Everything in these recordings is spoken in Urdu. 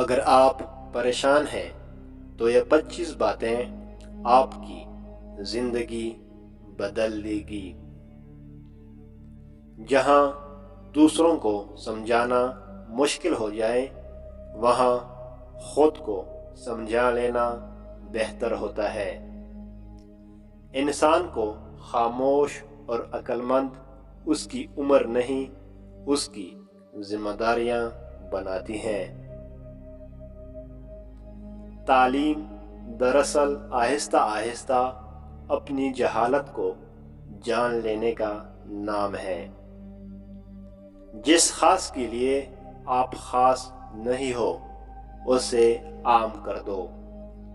اگر آپ پریشان ہیں تو یہ 25 باتیں آپ کی زندگی بدل دے گی۔ جہاں دوسروں کو سمجھانا مشکل ہو جائے وہاں خود کو سمجھا لینا بہتر ہوتا ہے۔ انسان کو خاموش اور عقل مند اس کی عمر نہیں، اس کی ذمہ داریاں بناتی ہیں۔ تعلیم دراصل آہستہ آہستہ اپنی جہالت کو جان لینے کا نام ہے۔ جس خاص کے لیے آپ خاص نہیں ہو اسے عام کر دو،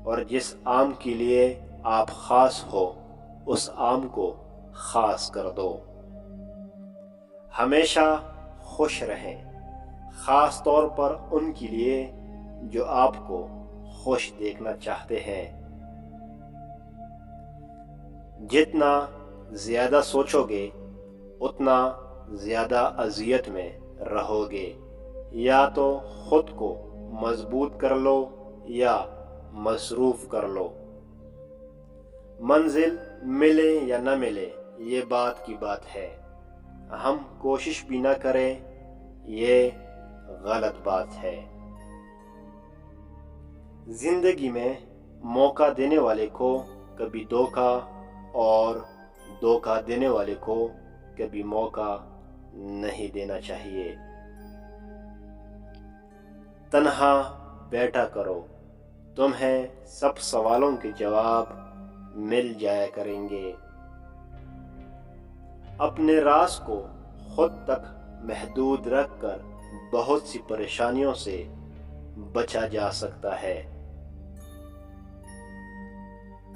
اور جس عام کے لیے آپ خاص ہو اس عام کو خاص کر دو۔ ہمیشہ خوش رہیں، خاص طور پر ان کے لیے جو آپ کو خوش دیکھنا چاہتے ہیں۔ جتنا زیادہ سوچو گے اتنا زیادہ اذیت میں رہو گے۔ یا تو خود کو مضبوط کر لو یا مصروف کر لو۔ منزل ملے یا نہ ملے یہ بات کی بات ہے، ہم کوشش بھی نہ کریں یہ غلط بات ہے۔ زندگی میں موقع دینے والے کو کبھی دھوکہ اور دھوکہ دینے والے کو کبھی موقع نہیں دینا چاہیے۔ تنہا بیٹھا کرو، تمہیں سب سوالوں کے جواب مل جایا کریں گے۔ اپنے راز کو خود تک محدود رکھ کر بہت سی پریشانیوں سے بچا جا سکتا ہے۔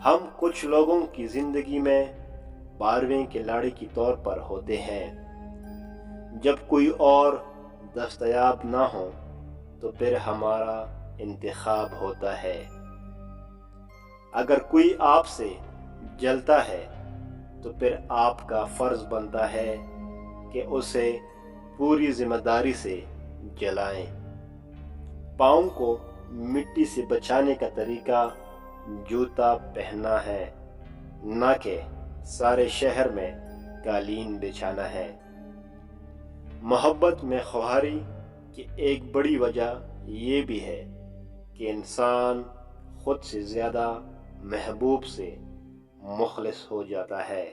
ہم کچھ لوگوں کی زندگی میں 12ویں کھلاڑی کے طور پر ہوتے ہیں۔ جب کوئی اور دستیاب نہ ہو تو پھر ہمارا انتخاب ہوتا ہے۔ اگر کوئی آپ سے جلتا ہے تو پھر آپ کا فرض بنتا ہے کہ اسے پوری ذمہ داری سے جلائیں۔ پاؤں کو مٹی سے بچانے کا طریقہ جوتا پہننا ہے، نہ کہ سارے شہر میں قالین بچھانا ہے۔ محبت میں خواہی کی ایک بڑی وجہ یہ بھی ہے کہ انسان خود سے زیادہ محبوب سے مخلص ہو جاتا ہے۔